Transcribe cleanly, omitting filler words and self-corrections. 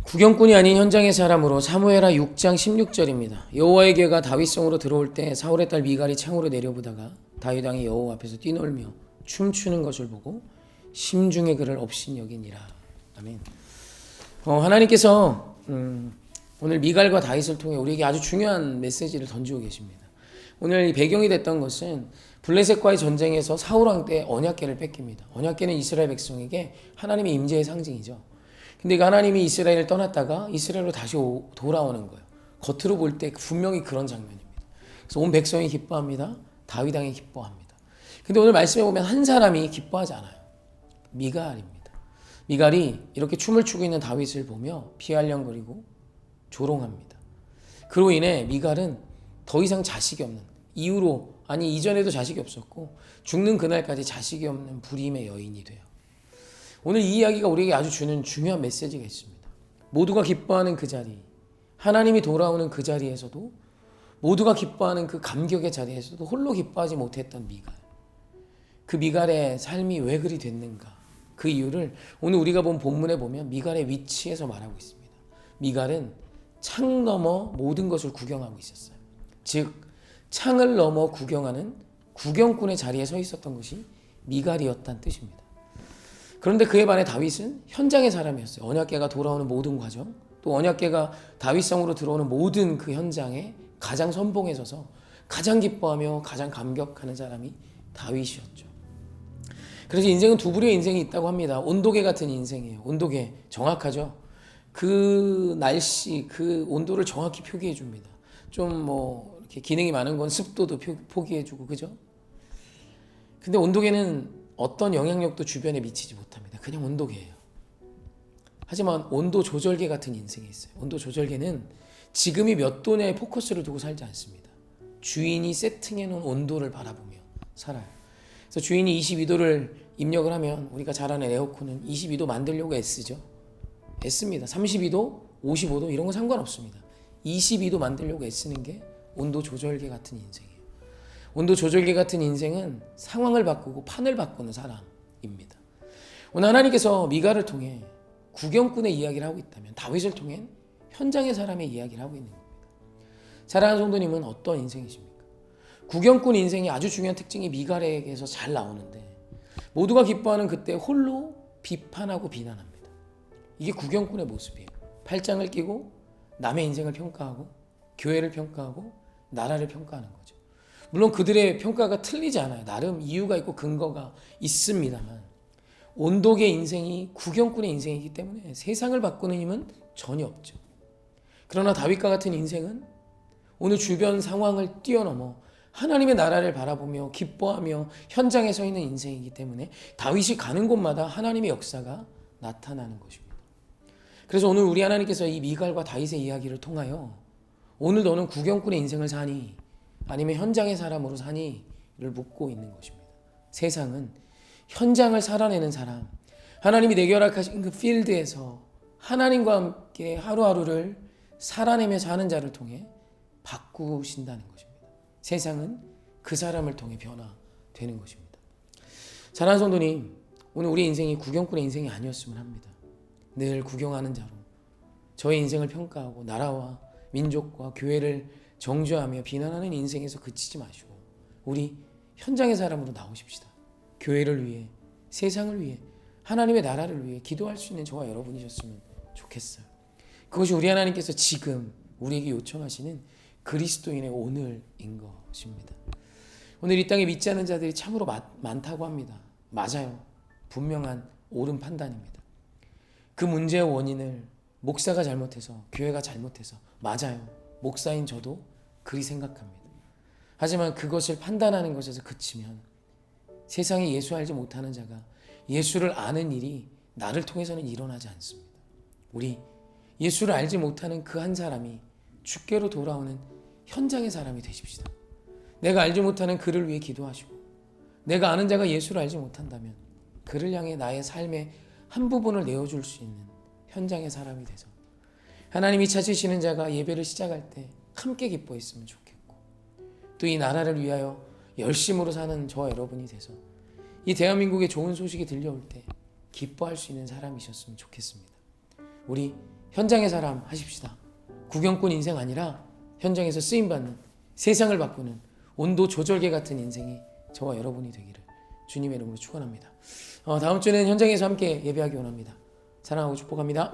구경꾼이 아닌 현장의 사람으로 사무엘하 6장 16절입니다. 여호와의 괴가 다윗성으로 들어올 때 사울의 딸 미갈이 창으로 내려보다가 다윗 왕이 여호와 앞에서 뛰놀며 춤추는 것을 보고 심중에 그를 업신 여기니라. 아멘. 하나님께서 오늘 미갈과 다윗을 통해 우리에게 아주 중요한 메시지를 던지고 계십니다. 오늘 이 배경이 됐던 것은 블레셋과의 전쟁에서 사울 왕 때 언약궤를 뺏깁니다. 언약궤는 이스라엘 백성에게 하나님의 임재의 상징이죠. 근데 하나님이 이스라엘을 떠났다가 이스라엘로 다시 돌아오는 거예요. 겉으로 볼 때 분명히 그런 장면입니다. 그래서 온 백성이 기뻐합니다. 다윗 왕이 기뻐합니다. 근데 오늘 말씀에 보면 한 사람이 기뻐하지 않아요. 미갈입니다. 미갈이 이렇게 춤을 추고 있는 다윗을 보며 피할령거리고 조롱합니다. 그로 인해 미갈은 더 이상 자식이 없는, 이전에도 자식이 없었고 죽는 그날까지 자식이 없는 불임의 여인이 돼요. 오늘 이 이야기가 우리에게 아주 주는 중요한 메시지가 있습니다. 모두가 기뻐하는 그 자리, 하나님이 돌아오는 그 자리에서도, 모두가 기뻐하는 그 감격의 자리에서도 홀로 기뻐하지 못했던 미갈. 그 미갈의 삶이 왜 그리 됐는가? 그 이유를 오늘 우리가 본 본문에 보면 미갈의 위치에서 말하고 있습니다. 미갈은 창 너머 모든 것을 구경하고 있었어요. 즉 창을 넘어 구경하는 구경꾼의 자리에 서 있었던 것이 미갈이었다는 뜻입니다. 그런데 그에 반해 다윗은 현장의 사람이었어요. 언약궤가 돌아오는 모든 과정, 또 언약궤가 다윗성으로 들어오는 모든 그 현장에 가장 선봉에 서서 가장 기뻐하며 가장 감격하는 사람이 다윗이었죠. 그래서 인생은 두 부류의 인생이 있다고 합니다. 온도계 같은 인생이에요. 온도계 정확하죠. 그 날씨, 그 온도를 정확히 표기해 줍니다. 좀 이렇게 기능이 많은 건 습도도 표기해 주고, 그죠? 근데 온도계는 어떤 영향력도 주변에 미치지 못합니다. 그냥 온도계예요. 하지만 온도 조절계 같은 인생이 있어요. 온도 조절계는 지금이 몇 도냐에 포커스를 두고 살지 않습니다. 주인이 세팅해 놓은 온도를 바라보며 살아요. 그래서 주인이 22도를 입력을 하면 우리가 잘 아는 에어컨은 22도 만들려고 애쓰죠. 애씁니다. 32도, 55도 이런 거 상관없습니다. 22도 만들려고 애쓰는 게 온도 조절계 같은 인생이에요. 온도 조절계 같은 인생은 상황을 바꾸고 판을 바꾸는 사람입니다. 오늘 하나님께서 미갈을 통해 구경꾼의 이야기를 하고 있다면 다윗을 통해 현장의 사람의 이야기를 하고 있는 겁니다. 사랑하는 성도님은 어떤 인생이십니까? 구경꾼 인생이 아주 중요한 특징이 미갈에게서 잘 나오는데 모두가 기뻐하는 그때 홀로 비판하고 비난합니다. 이게 구경꾼의 모습이에요. 팔짱을 끼고 남의 인생을 평가하고 교회를 평가하고 나라를 평가하는 거죠. 물론 그들의 평가가 틀리지 않아요. 나름 이유가 있고 근거가 있습니다만 온도계 인생이 구경꾼의 인생이기 때문에 세상을 바꾸는 힘은 전혀 없죠. 그러나 다윗과 같은 인생은 오늘 주변 상황을 뛰어넘어 하나님의 나라를 바라보며 기뻐하며 현장에 서 있는 인생이기 때문에 다윗이 가는 곳마다 하나님의 역사가 나타나는 것입니다. 그래서 오늘 우리 하나님께서 이 미갈과 다윗의 이야기를 통하여 오늘 너는 구경꾼의 인생을 사니 아니면 현장의 사람으로 사니를 묻고 있는 것입니다. 세상은 현장을 살아내는 사람, 하나님이 내게 허락하신 그 필드에서 하나님과 함께 하루하루를 살아내며 사는 자를 통해 바꾸신다는 것입니다. 세상은 그 사람을 통해 변화되는 것입니다. 사랑하는 성도님, 오늘 우리 인생이 구경꾼의 인생이 아니었으면 합니다. 늘 구경하는 자로 저의 인생을 평가하고 나라와 민족과 교회를 정죄하며 비난하는 인생에서 그치지 마시고 우리 현장의 사람으로 나오십시다. 교회를 위해, 세상을 위해, 하나님의 나라를 위해 기도할 수 있는 저와 여러분이셨으면 좋겠어요. 그것이 우리 하나님께서 지금 우리에게 요청하시는 그리스도인의 오늘인 것입니다. 오늘 이 땅에 믿지 않는 자들이 참으로 많다고 합니다. 맞아요. 분명한 옳은 판단입니다. 그 문제의 원인을 목사가 잘못해서, 교회가 잘못해서, 맞아요. 목사인 저도 그리 생각합니다. 하지만 그것을 판단하는 것에서 그치면 세상에 예수 알지 못하는 자가 예수를 아는 일이 나를 통해서는 일어나지 않습니다. 우리 예수를 알지 못하는 그 한 사람이 주께로 돌아오는 현장의 사람이 되십시다. 내가 알지 못하는 그를 위해 기도하시고 내가 아는 자가 예수를 알지 못한다면 그를 향해 나의 삶의 한 부분을 내어줄 수 있는 현장의 사람이 돼서 하나님이 찾으시는 자가 예배를 시작할 때 함께 기뻐했으면 좋겠고 또 이 나라를 위하여 열심으로 사는 저와 여러분이 돼서 이 대한민국의 좋은 소식이 들려올 때 기뻐할 수 있는 사람이셨으면 좋겠습니다. 우리 현장의 사람 하십시다. 구경꾼 인생 아니라 현장에서 쓰임받는, 세상을 바꾸는 온도 조절계 같은 인생이 저와 여러분이 되기를 주님의 이름으로 축원합니다. 다음 주에는 현장에서 함께 예배하기 원합니다. 사랑하고 축복합니다.